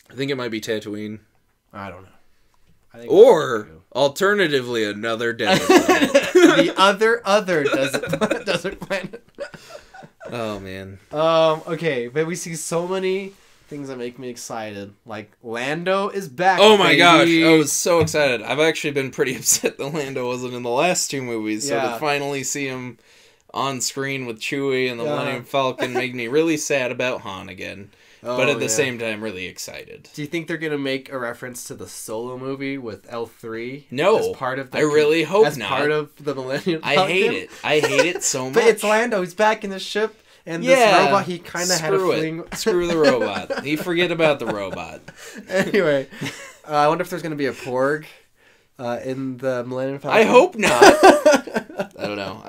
I think it might be Tatooine. I don't know. Or, alternatively, another desert planet. The other desert planet. Oh, man. Okay, but we see so many things that make me excited. Like, Lando is back, Oh my gosh, I was so excited. I've actually been pretty upset that Lando wasn't in the last 2 movies, so to finally see him on screen with Chewie and the Millennium Falcon made me really sad about Han again. But at the same time, really excited. Do you think they're going to make a reference to the Solo movie with L3? No. As part of I really hope not. As part of the Millennium Falcon? I hate it. I hate it so much. But it's Lando. He's back in the ship. And this robot, he kind of had a fling. Screw the robot. He forget about the robot. Anyway, I wonder if there's going to be a Porg in the Millennium Falcon. I hope not. I don't know.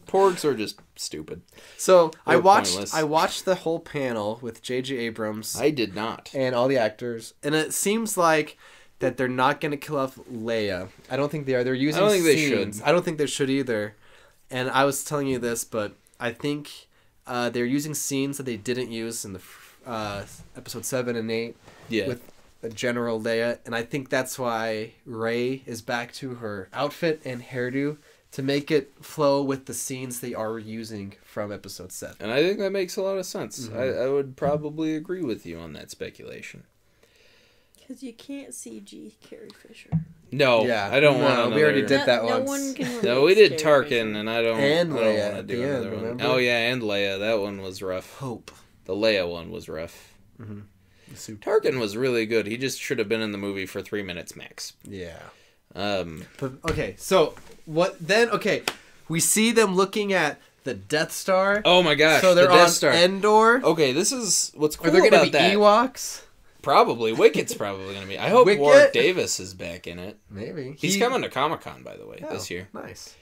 Porgs are just stupid. So I watched the whole panel with J.J. Abrams. I did not. And all the actors. And it seems like that they're not going to kill off Leia. I don't think they are. They're using scenes. I don't think they should. I don't think they should either. And I was telling you this, but I think they're using scenes that they didn't use in the episode 7 and 8 with General Leia. And I think that's why Rey is back to her outfit and hairdo, to make it flow with the scenes they are using from episode 7. And I think that makes a lot of sense. Mm-hmm. I would probably agree with you on that speculation. Because you can't CG Carrie Fisher. No, I don't want to. We already did that once. No one can. No, we did Tarkin, and I don't. And Leia want to do another one. Oh yeah, and Leia. That one was rough. Hope. The Leia one was rough. Mm-hmm. Tarkin was really good. He just should have been in the movie for 3 minutes max. Yeah. But, okay, so what then? Okay, we see them looking at the Death Star. Oh my gosh, so they're the Death on Star. Endor. Okay, this is what's cool about that. Are there going to be Ewoks? Probably. Wicked's probably going to be. I hope Warwick Davis is back in it. Maybe. He's coming to Comic-Con, by the way, this year. Nice.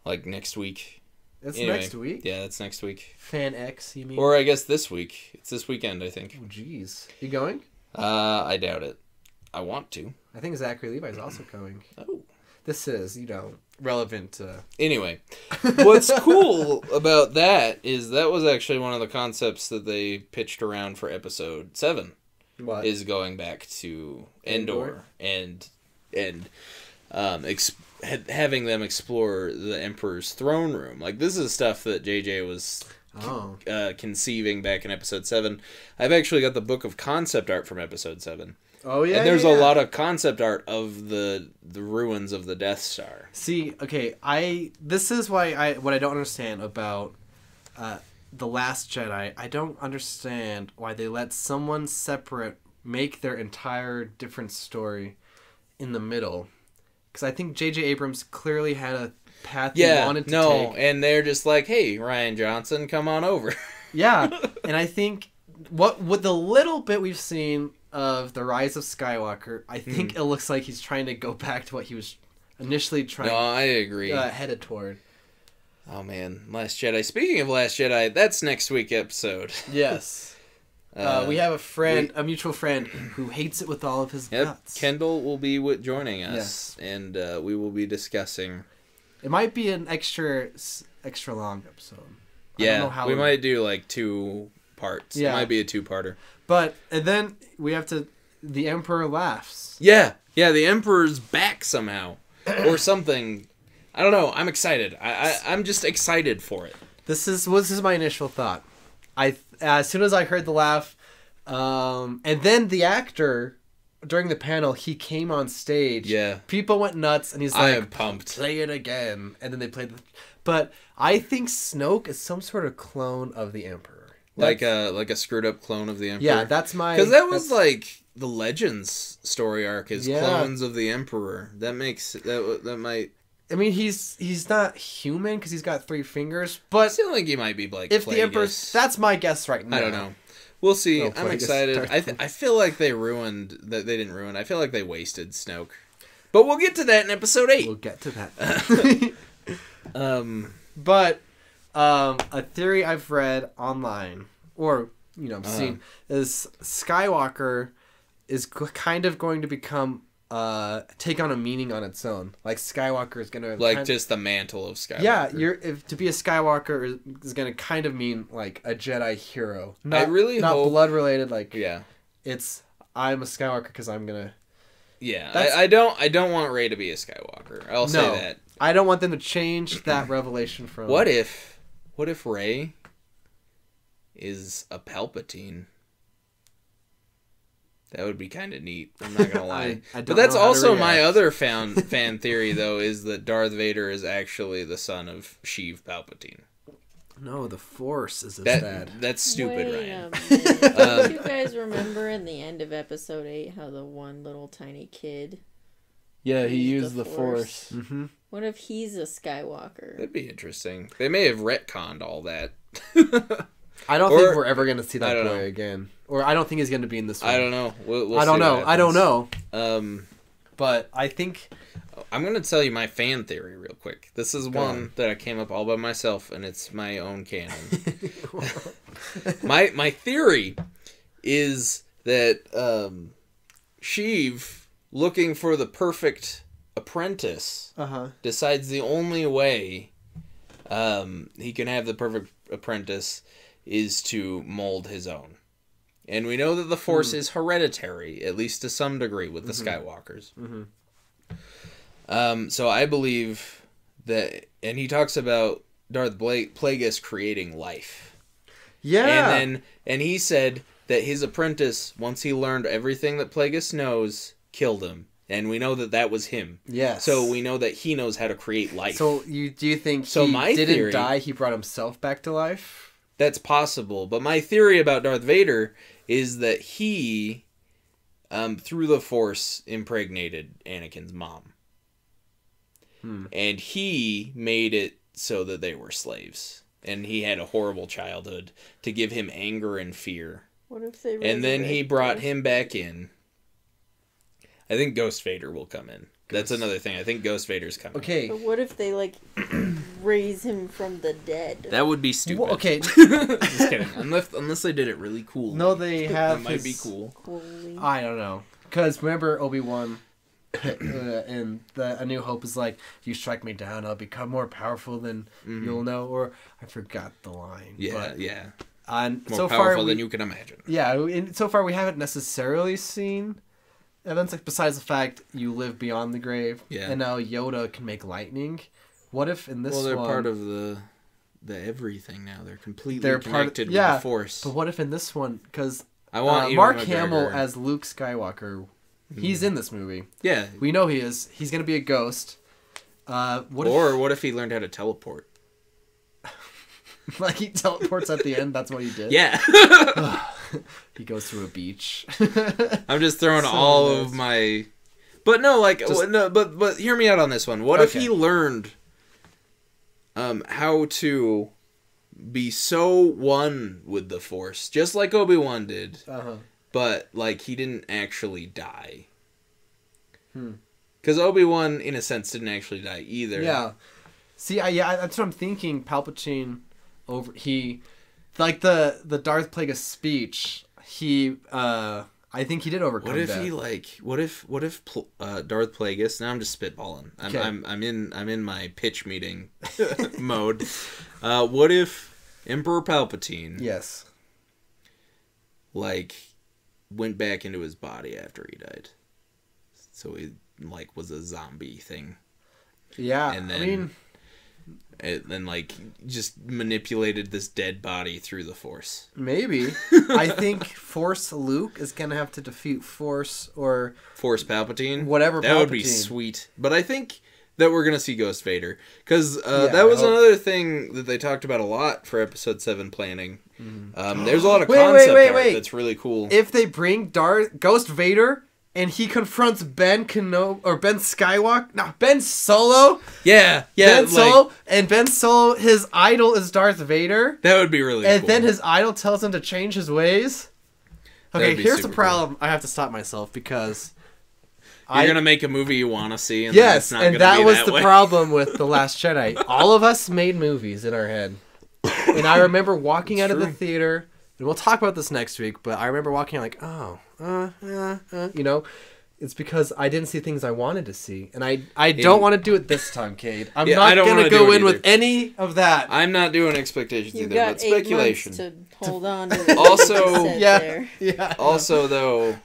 Like next week. That's next week? Yeah, that's next week. Fan X, you mean? Or I guess this week. It's this weekend, I think. Oh, jeez. You going? I doubt it. I want to. I think Zachary Levi's also going. Oh. This is, relevant. Anyway, what's cool about that is that was actually one of the concepts that they pitched around for episode 7. What? is going back to Endor and having them explore the Emperor's throne room. Like, this is stuff that JJ was conceiving back in episode 7. I've actually got the book of concept art from episode 7. Oh yeah, and there's a lot of concept art of the ruins of the Death Star. See, okay, this is why what I don't understand about The Last Jedi. I don't understand why they let someone separate make their entire different story in the middle. Because I think J.J. Abrams clearly had a path he wanted to take. And they're just like, hey, Rian Johnson, come on over. Yeah, and I think with the little bit we've seen of the Rise of Skywalker, I think it looks like he's trying to go back to what he was initially trying. No, I agree. Headed toward. Oh man, Last Jedi. Speaking of Last Jedi, that's next week's episode. Yes. We have a mutual friend who hates it with all of his guts. Kendall will be joining us, and we will be discussing. It might be an extra long episode. Yeah, we might do like 2 parts. Yeah. It might be a 2-parter. And then we have to. The Emperor laughs. Yeah, the Emperor's back somehow, or something. I don't know. I'm excited. I'm just excited for it. This is my initial thought. As soon as I heard the laugh, and then the actor during the panel, he came on stage. Yeah, people went nuts, and he's like, "I am pumped. Play it again." And then they played. But I think Snoke is some sort of clone of the Emperor. Like a screwed up clone of the Emperor. Yeah, that's my... Because that was like the Legends story arc is clones of the Emperor. That makes... That might... I mean, he's not human because he's got 3 fingers, but... I still think he might be like if Plagueis. The Emperor... That's my guess right now. I don't know. We'll see. I'm excited. I feel like they ruined... They didn't ruin. I feel like they wasted Snoke. But we'll get to that in episode 8. We'll get to that. But... a theory I've read online, or seen, is Skywalker is kind of going to become take on a meaning on its own. Like Skywalker is going to just the mantle of Skywalker. Yeah, to be a Skywalker is going to kind of mean like a Jedi hero. Not blood related. Like I'm a Skywalker because I'm gonna. Yeah, I don't want Rey to be a Skywalker. I'll say that. I don't want them to change that revelation from. What if Rey is a Palpatine? That would be kind of neat. I'm not gonna lie. But that's also my other fan theory, though, is that Darth Vader is actually the son of Sheev Palpatine. No, the Force is his dad. That's stupid, Ryan. Don't you guys remember in the end of episode 8 how the one little tiny kid? Yeah, he used the Force. Mm-hmm. What if he's a Skywalker? That'd be interesting. They may have retconned all that. I don't think we're ever going to see that boy again. Or I don't think he's going to be in this one. I don't know. We'll I don't know. I don't know. But I think... I'm going to tell you my fan theory real quick. This is one that I came up all by myself, and it's my own canon. My theory is that Sheev, looking for the perfect apprentice, decides the only way he can have the perfect apprentice is to mold his own. And we know that the Force is hereditary, at least to some degree, with the Skywalkers. So I believe that... And he talks about Darth Plagueis creating life. Yeah. And he said that his apprentice, once he learned everything that Plagueis knows, killed him. And we know that was him. Yes. So we know that he knows how to create life. So do you think he didn't die, he brought himself back to life? That's possible. But my theory about Darth Vader is that he, through the Force, impregnated Anakin's mom. And he made it so that they were slaves. And he had a horrible childhood to give him anger and fear. What if they... And then he brought him back in. I think Ghost Vader will come in. That's another thing. I think Ghost Vader's coming. Okay. But what if they, raise him from the dead? That would be stupid. Well, okay. Just kidding. Unless they did it really cool. No, they have... That might be cool. I don't know. Because remember Obi-Wan and A New Hope is like, you strike me down, I'll become more powerful than you'll know. Or I forgot the line. Yeah, yeah. And More so powerful far, than you can imagine. Yeah, so far we haven't necessarily seen evidence, like, besides the fact you live beyond the grave. Yeah. And now Yoda can make lightning. What if in this one... Well, they're part of the everything now. They're completely connected with the Force. But what if in this one... Because I want Mark Hamill as Luke Skywalker, he's in this movie. Yeah. We know he is. He's going to be a ghost. What if he learned how to teleport? Like he teleports at the end, that's what he did? Yeah. He goes through a beach. I'm just throwing all of my... But no, like... But hear me out on this one. What if he learned how to be so one with the Force, just like Obi-Wan did, but, like, he didn't actually die? Because Obi-Wan, in a sense, didn't actually die either. Yeah. See, that's what I'm thinking. Palpatine... like the Darth Plagueis speech, I think he did overcome What if death. what if Darth Plagueis, now I'm just spitballing. I'm in my pitch meeting mode. What if Emperor Palpatine Yes. like went back into his body after he died? So he like was a zombie thing. Yeah. And then I mean, and like just manipulated this dead body through the Force. Maybe. I think Force Luke is gonna have to defeat Force Palpatine. Whatever. That would be sweet. But I think that we're gonna see Ghost Vader because that was another thing that they talked about a lot for Episode 7 planning. There's a lot of concept art that's really cool. If they bring Ghost Vader. And he confronts Ben Skywalker. No, Ben Solo. Yeah. Ben Solo. And Ben Solo, his idol is Darth Vader. That would be really cool. And then his idol tells him to change his ways. Okay, here's the problem. Cool. I have to stop myself because... You're going to make a movie you want to see. And yes, it's not and that was the way. problem with The Last Jedi. All of us made movies in our head. And I remember walking out of the theater... And we'll talk about this next week, but I remember walking out like, you know, it's because I didn't see things I wanted to see. And I don't want to do it this time, Cade. I'm not going to go in with any of that. I'm not doing expectations either, but speculation. To hold on to also, yeah. Also, though,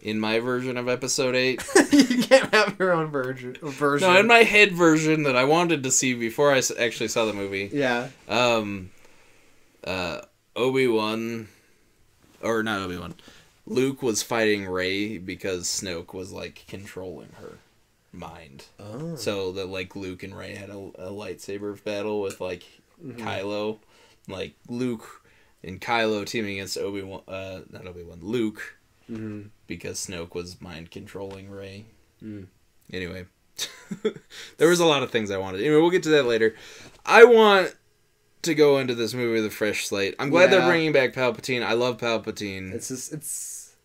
in my version of Episode 8... You can't have your own version. No, in my head version that I wanted to see before I actually saw the movie. Yeah. Obi-Wan, or not Obi-Wan, Luke was fighting Rey because Snoke was, like, controlling her mind. Oh. So that, like, Luke and Rey had a lightsaber battle with, like, Kylo. Like, Luke and Kylo teaming against Luke, because Snoke was mind-controlling Rey. Anyway, there was a lot of things I wanted. Anyway, we'll get to that later. I want to go into this movie with a fresh slate. I'm glad they're bringing back Palpatine. I love Palpatine.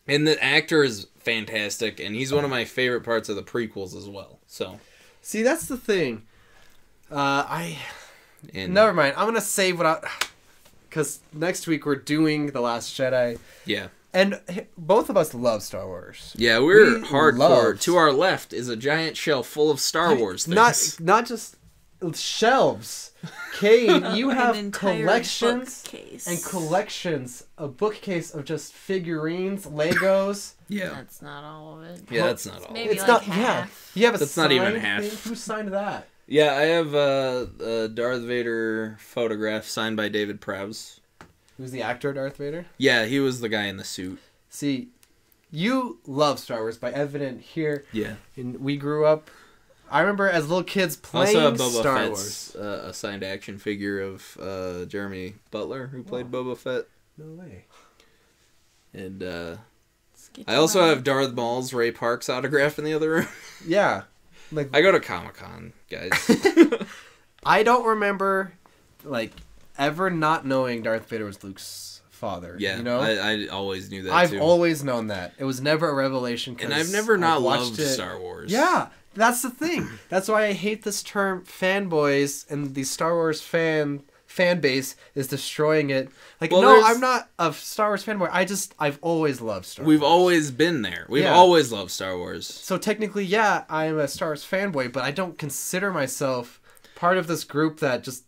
And the actor is fantastic, and he's one of my favorite parts of the prequels as well. So, see, that's the thing. Never mind. I'm gonna save because next week we're doing The Last Jedi. Yeah. And both of us love Star Wars. Yeah, we're hardcore. To our left is a giant shelf full of Star Wars things. Not just shelves. Cade, you have collections and collections, a bookcase of just figurines, Legos. Yeah. That's not all of it. Yeah, that's not all. Maybe it's like not half. Yeah. You have that's not even half. Who signed that? Yeah, I have a Darth Vader photograph signed by David Prowse. Who's the actor Darth Vader? Yeah, he was the guy in the suit. See, you love Star Wars by evident here. Yeah. And we grew up... I remember as little kids playing Star Wars. A signed action figure of Jeremy Butler, who played Boba Fett. No way. And I also have Darth Maul's Ray Park's autograph in the other room. Yeah. Like I go to Comic-Con, guys. I don't remember, like, ever not knowing Darth Vader was Luke's father. Yeah, you know? I always knew that, I've always known that. It was never a revelation. And I've never not loved Star Wars. Yeah. That's the thing. That's why I hate this term fanboys and the Star Wars fan base is destroying it. Like, no, I'm not a Star Wars fanboy. I've always loved Star Wars. We've always been there. We've always loved Star Wars. So technically, yeah, I'm a Star Wars fanboy, but I don't consider myself part of this group that just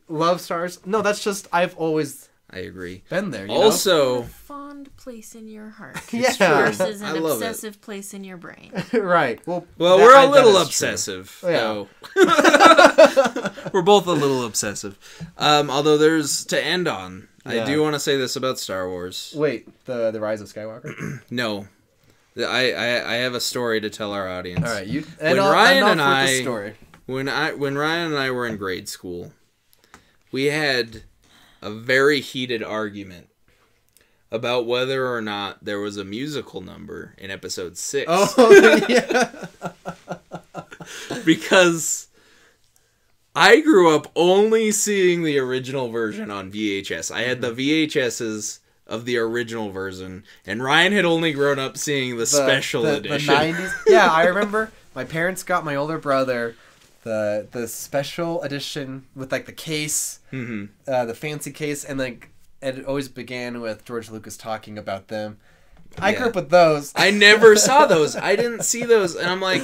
loves Star Wars. No, that's just I've always I agree. been there. You Also, a fond place in your heart. Yeah. Versus I an love obsessive place in your brain. right. Well, we're a little that is obsessive. true. Yeah. So. We're both a little obsessive. Although there's to end on. Yeah. I do want to say this about Star Wars. Wait, the Rise of Skywalker. No. I have a story to tell our audience. All right, When Ryan and I story. When Ryan and I were in grade school, we had a very heated argument about whether or not there was a musical number in episode 6. Oh, yeah. Because I grew up only seeing the original version on VHS. I had the VHSs of the original version, and Ryan had only grown up seeing the special edition. The 90s. Yeah, I remember my parents got my older brother the special edition with like the case, the fancy case, and like it always began with George Lucas talking about them. I grew up with those. I never saw those. I didn't see those, and I'm like,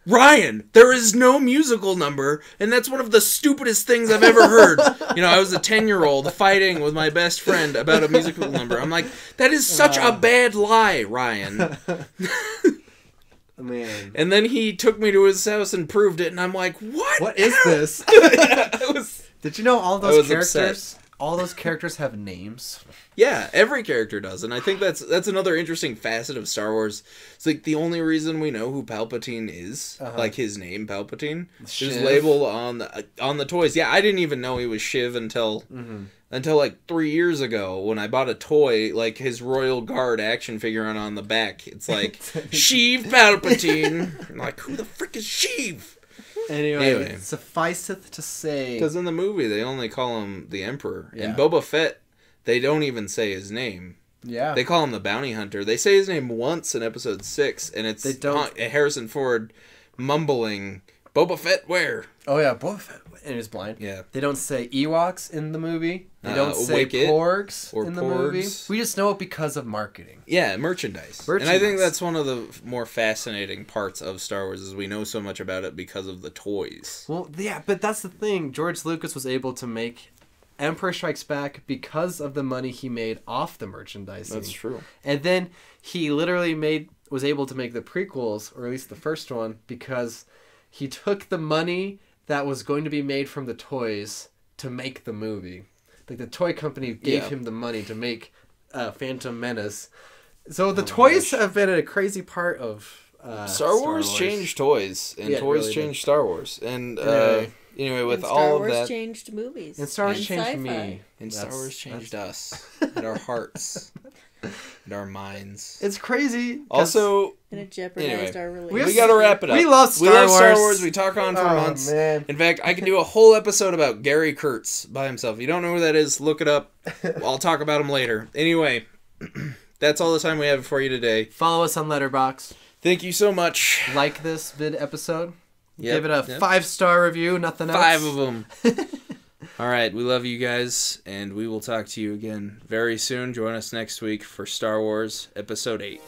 Ryan, there is no musical number, and that's one of the stupidest things I've ever heard. You know, I was a 10-year-old fighting with my best friend about a musical number. I'm like, that is such a bad lie, Ryan. Man. And then he took me to his house and proved it, and I'm like, what? What is this? Did you know all those characters? Upset. All those characters have names. Yeah, every character does, and I think that's another interesting facet of Star Wars. It's like the only reason we know who Palpatine is, like his name Palpatine, is labeled on the toys. Yeah, I didn't even know he was Shiv until like 3 years ago when I bought a toy, like his Royal Guard action figure on the back. It's like Sheev Palpatine. I'm like, who the frick is Sheev? Anyway, sufficeth to say, because in the movie they only call him the Emperor, and Boba Fett, they don't even say his name. Yeah, they call him the Bounty Hunter. They say his name once in Episode 6, and it's Harrison Ford mumbling, "Boba Fett, where?" Oh yeah, Boba Fett, and he's blind. Yeah, they don't say Ewoks in the movie. They don't say Porgs in the movie. We just know it because of marketing. Yeah, merchandise. And I think that's one of the more fascinating parts of Star Wars is we know so much about it because of the toys. Well, yeah, but that's the thing. George Lucas was able to make Empire Strikes Back because of the money he made off the merchandising. That's true. And then he literally was able to make the prequels, or at least the first one, because he took the money that was going to be made from the toys to make the movie. Like the toy company gave him the money to make Phantom Menace. So the toys have been a crazy part of Star Wars changed toys, and toys really changed Star Wars. And anyway, with all of that, Star Wars changed movies. And Star Wars changed me. And Star Wars changed us. And our hearts. And our minds. It's crazy. Also, and it jeopardized our relationship. We gotta wrap it up. We love Star Wars. We talk on for months. Man. In fact, I can do a whole episode about Gary Kurtz by himself. If you don't know who that is, look it up. I'll talk about him later. Anyway, that's all the time we have for you today. Follow us on Letterboxd. Thank you so much. Like this episode. Give it a 5-star review. Nothing else. 5 of them. All right, we love you guys, and we will talk to you again very soon. Join us next week for Star Wars Episode 8.